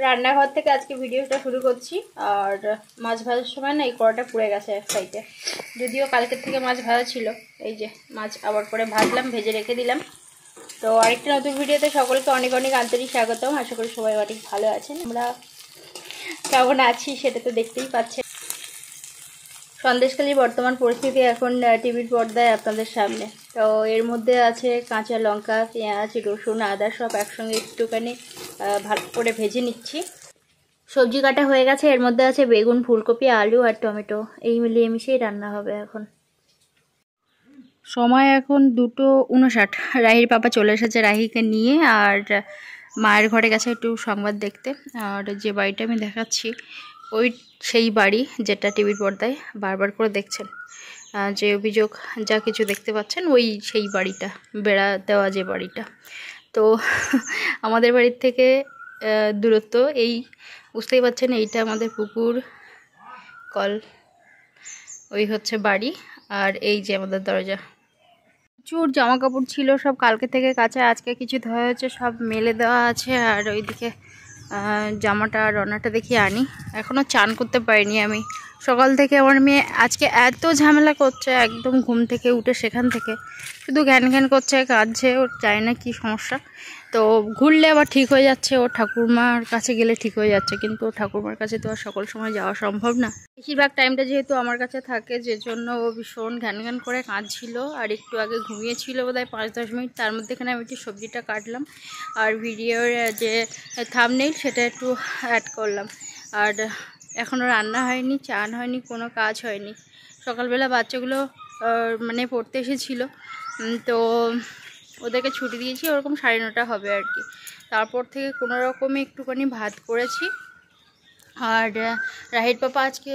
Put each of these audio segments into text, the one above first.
রান্নাঘর থেকে আজকে ভিডিওটা শুরু করছি। আর মাছ ভাজার সময় না এই কড়াটা পুড়ে গেছে এক সাইডে, যদিও কালকের থেকে মাছ ভাজা ছিল। এই যে মাছ আবার করে ভাজলাম, ভেজে রেখে দিলাম। তো আরেকটা নতুন ভিডিওতে সকলকে অনেক অনেক আন্তরিক স্বাগতম। আশা করি সবাই অনেক ভালো আছেন। আমরা কেমন আছি সেটা তো দেখতেই পাচ্ছেন। সন্দেশখালীর বর্তমান পরিস্থিতি এখন টিভির পর্দায় আপনাদের সামনে। তো এর মধ্যে আছে কাঁচা লঙ্কা, পেঁয়াজ, রসুন, আদা সব একসঙ্গে একটুখানি ভালো করে ভেজে নিচ্ছি। সবজি কাটা হয়ে গেছে, এর মধ্যে আছে বেগুন, ফুলকপি, আলু আর টমেটো। এই মিলিয়ে মিশিয়ে রান্না হবে এখন। সময় এখন 2:59। রাহির পাপা চলে এসেছে রাহিকে নিয়ে, আর মায়ের ঘরে গেছে একটু সংবাদ দেখতে। আর যে বাড়িটা আমি দেখাচ্ছি ওই সেই বাড়ি যেটা টিভির পর্দায় বারবার করে দেখছেন, যে অভিযোগ যা কিছু দেখতে পাচ্ছেন ওই সেই বাড়িটা, বেড়া দেওয়া যে বাড়িটা। তো আমাদের বাড়ির থেকে দূরত্ব এই বুঝতেই পাচ্ছেন। এইটা আমাদের পুকুর, কল, ওই হচ্ছে বাড়ি, আর এই যে আমাদের দরজা। প্রচুর জামা কাপড় ছিল, সব কালকে থেকে কাচা, আজকে কিছু ধোয়া হয়েছে, সব মেলে দেওয়া আছে। আর ওইদিকে জামাটা রনাটা দেখি আনি, এখনও চান করতে পারিনি আমি। সকাল থেকে আমার মেয়ে আজকে এত ঝামেলা করছে, একদম ঘুম থেকে উঠে সেখান থেকে শুধু ঘ্যান ঘ্যান করছে, কাঁদছে, ওর জানি না কী সমস্যা। তো ঘুরলে আবার ঠিক হয়ে যাচ্ছে, ওর ঠাকুরমার কাছে গেলে ঠিক হয়ে যাচ্ছে, কিন্তু ওর ঠাকুরমার কাছে তো আর সকল সময় যাওয়া সম্ভব না। বেশিরভাগ টাইমটা যেহেতু আমার কাছে থাকে, যে জন্য ও ভীষণ ঘ্যান ঘ্যান করে কাঁদছিল। আর একটু আগে ঘুমিয়েছিল বোধহয় 5-10 মিনিট, তার মধ্যেখানে আমি একটু সবজিটা কাটলাম আর ভিডিওর যে থাম্বনেইল সেটা একটু অ্যাড করলাম। আর এখনও রান্না হয়নি, চান হয়নি, কোনো কাজ হয়নি। সকালবেলা বাচ্চাগুলো মানে পড়তে এসেছিলো, তো ওদেরকে ছুটি দিয়েছি, ওরকম 9:30 হবে আর কি। তারপর থেকে কোনো রকমে একটুখানি ভাত করেছি। আর রাহির পাপা আজকে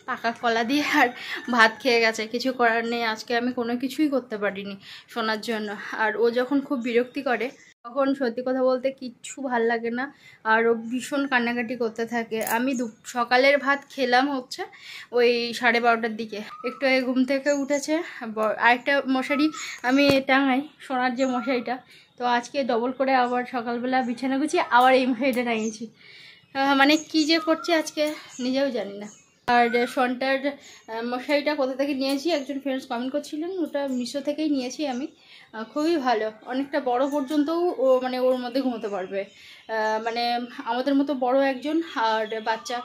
পাকা কলা দিয়ে আর ভাত খেয়ে গেছে, কিছু করার নেই। আজকে আমি কোনো কিছুই করতে পারিনি শোনার জন্য। আর ও যখন খুব বিরক্তি করে তখন সত্যি কথা বলতে কিচ্ছু ভাল লাগে না, আর ও ভীষণ কান্নাকাটি করতে থাকে। আমি সকালের ভাত খেলাম হচ্ছে ওই 12:30টার দিকে, একটু আগে ঘুম থেকে উঠেছে। আরেকটা মশারি আমি টাঙাই, সোনার যে মশারিটা, তো আজকে ডবল করে আবার সকালবেলা বিছানা গুছিয়ে আবার এই মশারিটা টাঙিয়েছি। মানে কি যে করছে আজকে নিজেও জানি না। আর শনটার মশারিটা কোথা থেকে নিয়েছি একজন ফ্রেন্ডস কমেন্ট করছিলেন, ওটা মিশো থেকেই নিয়েছি আমি। খুবই ভালো, অনেকটা বড় পর্যন্তও ও মানে ওর মধ্যে ঘুমোতে পারবে। মানে আমাদের মতো বড় একজন আর বাচ্চা,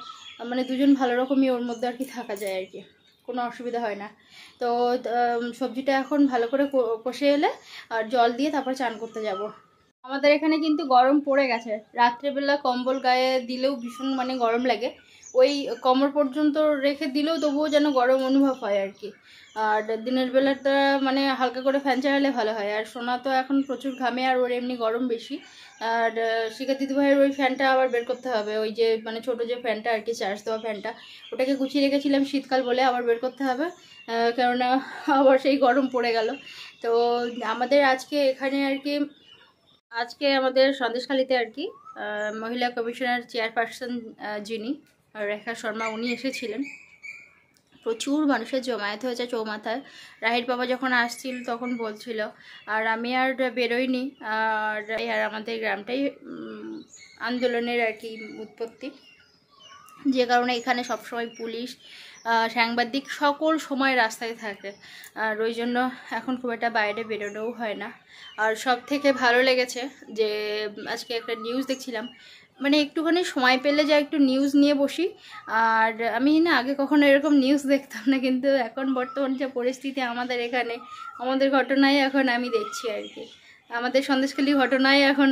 মানে দুজন ভালো রকমই ওর মধ্যে আর কি থাকা যায় আর কি, কোনো অসুবিধা হয় না। তো সবজিটা এখন ভালো করে কষে এলে আর জল দিয়ে তারপর চান করতে যাব। আমাদের এখানে কিন্তু গরম পড়ে গেছে, রাত্রেবেলা কম্বল গায়ে দিলেও ভীষণ মানে গরম লাগে, ওই কোমর পর্যন্ত রেখে দিলেও তবুও যেন গরম অনুভব হয় আর কি। আর দিনের বেলাটা মানে হালকা করে ফ্যান চালালে ভালো হয়। আর সোনা তো এখন প্রচুর ঘামে, আর ওর এমনি গরম বেশি। আর শিখা দিদিভাইয়ের ওই ফ্যানটা আবার বের করতে হবে, ওই যে মানে ছোটো যে ফ্যানটা আর কি, চার্জ দেওয়া ফ্যানটা, ওটাকে গুছিয়ে রেখেছিলাম শীতকাল বলে, আবার বের করতে হবে, কেননা আবার সেই গরম পড়ে গেল। তো আমাদের আজকে এখানে আর কি, আজকে আমাদের সন্দেশখালীতে আর কি মহিলা কমিশনের চেয়ারপারসন যিনি রেখা শর্মা, উনি এসেছিলেন। প্রচুর মানুষের জমায়েত হয়েছে চৌমাথায়। রাহির বাবা যখন আসছিল তখন বলছিল, আর আমি আর বেরোইনি। আর আমাদের গ্রামটাই আন্দোলনের আর কি উৎপত্তি, যে কারণে এখানে সবসময় পুলিশ, সাংবাদিক সকল সময় রাস্তায় থাকে। আর ওই জন্য এখন খুব একটা বাইরে বেরোনোও হয় না। আর সব থেকে ভালো লেগেছে যে আজকে একটা নিউজ দেখছিলাম, মানে একটুখানি সময় পেলে যা একটু নিউজ নিয়ে বসি। আর আমি না আগে কখনো এরকম নিউজ দেখতাম না, কিন্তু এখন বর্তমান যে পরিস্থিতি আমাদের এখানে, আমাদের ঘটনাই এখন আমি দেখছি আর কি, আমাদের সন্দেশখালী ঘটনাই এখন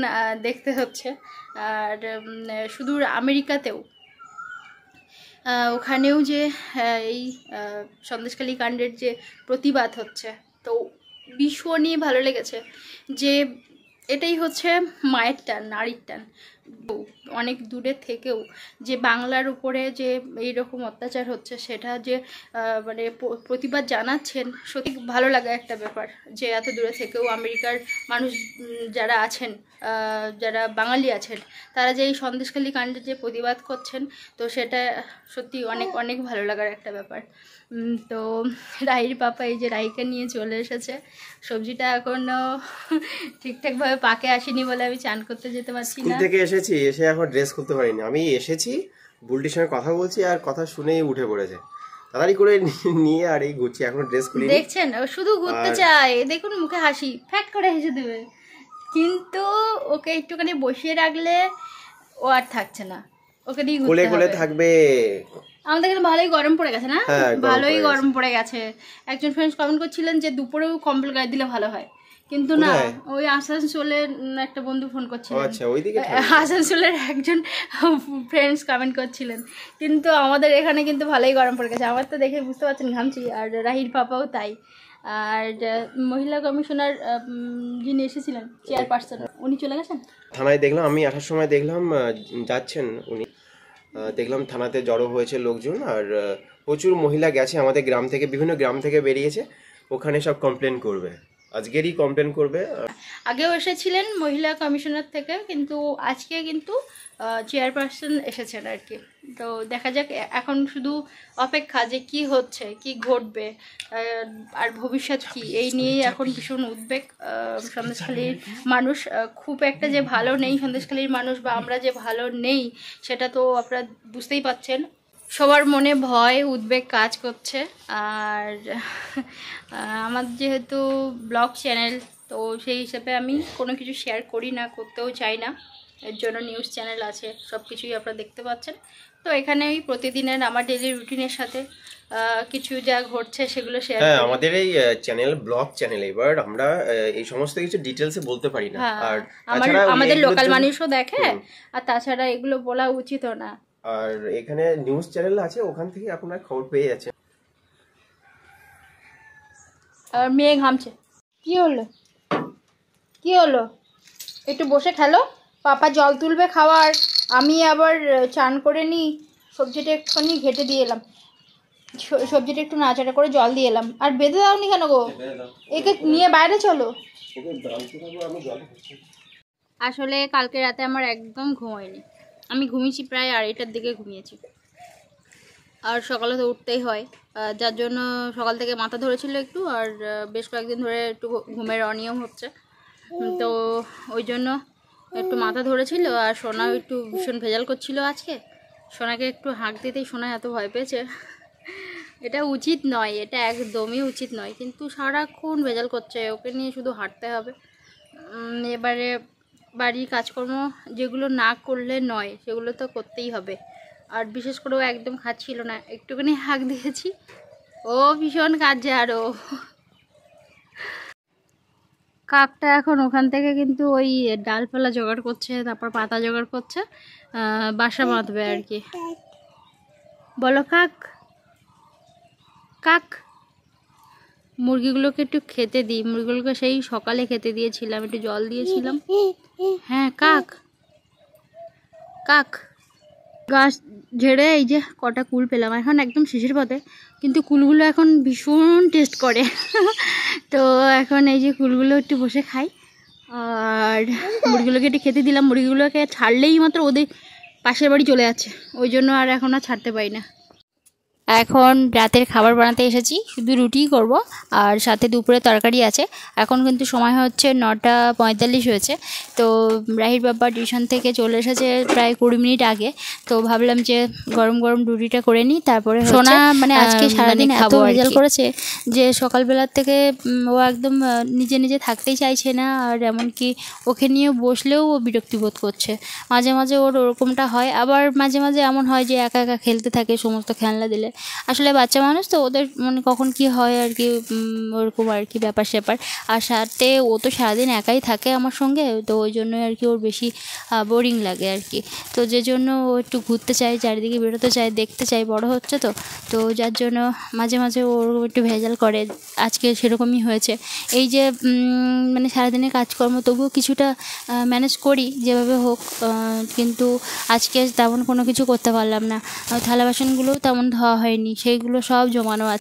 দেখতে হচ্ছে। আর শুধু আমেরিকাতেও, ওখানেও যে এই সন্দেশখালী কাণ্ডের যে প্রতিবাদ হচ্ছে, তো ভীষণই ভালো লেগেছে যে এটাই হচ্ছে মায়ের টান, নারীর টান। অনেক দূরে থেকেও যে বাংলার উপরে যে এইরকম অত্যাচার হচ্ছে সেটা যে মানে প্রতিবাদ জানাচ্ছেন, সত্যি ভালো লাগা একটা ব্যাপার। যে এত দূরে থেকেও আমেরিকার মানুষ যারা আছেন, যারা বাঙালি আছেন, তারা যে এই সন্দেশখালী কাণ্ডের যে প্রতিবাদ করছেন, তো সেটা সত্যি অনেক অনেক ভালো লাগার একটা ব্যাপার। তো রাহির পাপা এই যে রাহিকে নিয়ে চলে এসেছে, সবজিটা এখনও ঠিকঠাকভাবে পাকে আসেনি বলে আমি চান করতে যেতে পারছি না। স্কুল থেকে এসেছি, এসে এখন ড্রেস খুলতে পারিনি। আমি এসেছি, বুলটির সঙ্গে কথা বলছি আর কথা শুনেই উঠে পড়েছে, তাড়াতাড়ি করে নিয়ে আর এই ঘুরছি, এখন ড্রেস খুলি। দেখছেন ও শুধু ঘুরতে চায়, দেখুন মুখে হাসি ফ্যাট করে হেসে দেবে, কিন্তু ওকে একটুখানি বসিয়ে রাখলে ও আর থাকছে না, ওকে দিয়ে ঘুরতে হবে। কোলে থাকবে। আমাদের এখানে ভালোই গরম পড়ে গেছে না? ভালোই গরম পড়ে গেছে। একজন ফ্রেন্ডস কমেন্ট করছিলেন যে দুপুরেও কম্বল গায়ে দিলে ভালো হয়, কিন্তু না, ওই আসানসোলের একটা বন্ধু ফোন করছিলেন, আসানসোলের একজন ফ্রেন্ডস কমেন্ট করছিলেন, কিন্তু আমাদের এখানে কিন্তু ভালোই গরম পড়ে গেছে। আমার তো দেখে বুঝতে পারছেন ঘামছি, আর রাহির পাপাও তাই। আর মহিলা কমিশনার যিনি এসেছিলেন চেয়ারপারসন, উনি চলে গেছেন থানায়। দেখলাম আমি আসার সময়, দেখলাম যাচ্ছেন উনি, দেখলাম থানাতে জড়ো হয়েছে লোকজন, আর প্রচুর মহিলা গেছে আমাদের গ্রাম থেকে, বিভিন্ন গ্রাম থেকে বেরিয়েছে, ওখানে সব কমপ্লেন করবে, আজকেরই কমপ্লেন করবে। আগেও এসেছিলেন মহিলা কমিশনার থেকে, কিন্তু আজকে কিন্তু চেয়ারপারসন এসেছেন আর কি। তো দেখা যাক, এখন শুধু অপেক্ষা যে কি হচ্ছে, কি ঘটবে, আর ভবিষ্যৎ কি, এই নিয়েই এখন ভীষণ উদ্বেগ সন্দেশখালীর মানুষ। খুব একটা যে ভালো নেই সন্দেশখালীর মানুষ, বা আমরা যে ভালো নেই সেটা তো আপনারা বুঝতেই পাচ্ছেন। সবার মনে ভয় উদ্বেগ কাজ করছে। আর আমার যেহেতু ব্লগ চ্যানেল, তো সেই হিসেবে আমি কোনো কিছু শেয়ার করি না, করতেও চাই না, এর জন্য নিউজ চ্যানেল আছে, সব কিছুই আপনারা দেখতে পাচ্ছেন। তো এখানে ওই প্রতিদিনের আমার ডেইলি রুটিনের সাথে কিছু যা ঘটছে সেগুলো শেয়ার। হ্যাঁ, আমাদের এই চ্যানেল ব্লগ চ্যানেল, এবার আমরা এই সমস্ত কিছু ডিটেলসে বলতে পারি না, আর আমাদের লোকাল মানুষও দেখে, আর তাছাড়া এগুলো বলা উচিতও না। আর এখানে নিউজ চ্যানেল আছে, ওখান থেকে আপনারা খবর পেয়ে যাচ্ছেন। আর মেয়ে ঘামছে। কি হলো, কি হলো? একটু বসে খেলো, পাপা জল তুলবে খাওয়ার, আমি আবার চান করে নিই, সবজিটা একটুখানি ঘেটে দিয়ে এলাম, সবজিটা একটু নাড়াচাড়া করে জল দিয়ে এলাম। আর বেঁধে দাওনি কেন গো? একে নিয়ে বাইরে চলো। আসলে কালকে রাতে আমার একদম ঘুম হয়নি, আমি ঘুমিয়েছি প্রায় 2:30টার দিকে ঘুমিয়েছি, আর সকালে তো উঠতেই হয়, যার জন্য সকাল থেকে মাথা ধরেছিল একটু, আর বেশ কয়েকদিন ধরে একটু ঘুমের অনিয়ম হচ্ছে, তো ওই জন্য একটু মাথা ধরেছিল। আর সোনাও একটু ভীষণ ভেজাল করছিল আজকে, সোনাকে একটু হাঁক দিতেই সোনা এত ভয় পেয়েছে। এটা উচিত নয়, এটা একদমই উচিত নয়, কিন্তু সারাক্ষণ ভেজাল করছে, ওকে নিয়ে শুধু হাঁটতে হবে। এবারে বাড়ির কাজকর্ম যেগুলো না করলে নয় সেগুলো তো করতেই হবে। আর বিশেষ করে ও একদম খাচ্ছিল না, একটুখানি হাঁক দিয়েছি, ও ভীষণ কাঁদছে। আরও কাকটা এখন ওখান থেকে কিন্তু ওই ডালপালা জোগাড় করছে, তারপর পাতা জোগাড় করছে, বাসা বাঁধবে আর কি। বলো কাক, কাক। মুরগিগুলোকে একটু খেতে দিই, মুরগিগুলোকে সেই সকালে খেতে দিয়েছিলাম, একটু জল দিয়েছিলাম। হ্যাঁ কাক, কাক। গাছ ঝেড়ে এই যে কটা কুল পেলাম, এখন একদম শেষের পথে, কিন্তু কুলগুলো এখন ভীষণ টেস্ট করে। তো এখন এই যে কুলগুলো একটু বসে খাই, আর মুরগিগুলোকে একটু খেতে দিলাম। মুরগিগুলোকে ছাড়লেই মাত্র ওদের পাশের বাড়ি চলে যাচ্ছে, ওই জন্য আর এখন আর ছাড়তে পারি না। এখন রাতের খাবার বানাতে এসেছি, শুধু রুটিই করব, আর সাথে দুপুরে তরকারি আছে। এখন কিন্তু সময় হচ্ছে 9:45 হয়েছে। তো রাহির বাবা টিউশন থেকে চলে এসেছে প্রায় 20 মিনিট আগে, তো ভাবলাম যে গরম গরম রুটিটা করে নিই, তারপরে সোনা মানে আজকে সারাদিন এত ভেজাল করেছে যে সকালবেলার থেকে ও একদম নিজে নিজে থাকতেই চাইছে না, আর এমনকি ওকে নিয়ে বসলেও ও বিরক্তি বোধ করছে। মাঝে মাঝে ওর ওরকমটা হয়, আবার মাঝে মাঝে এমন হয় যে একা একা খেলতে থাকে সমস্ত খেলনা দিলে। আসলে বাচ্চা মানুষ তো, ওদের মানে কখন কি হয় আর কি, ওরকম আর কি ব্যাপার স্যাপার। আর সাথে ও তো সারাদিন একাই থাকে আমার সঙ্গে, তো ওই জন্য আর কি ওর বেশি বোরিং লাগে আর কি। তো যে জন্য ও একটু ঘুরতে চায়, চারিদিকে বেরোতে চায়, দেখতে চায়, বড় হচ্ছে তো, তো যার জন্য মাঝে মাঝে ওর একটু ভেজাল করে। আজকে সেরকমই হয়েছে। এই যে মানে সারাদিনের কাজকর্ম তবুও কিছুটা ম্যানেজ করি যেভাবে হোক, কিন্তু আজকে তেমন কোনো কিছু করতে পারলাম না। থালা বাসনগুলোও তেমন ধোয়া হয়নি, সেইগুলো সব জমানো আছে।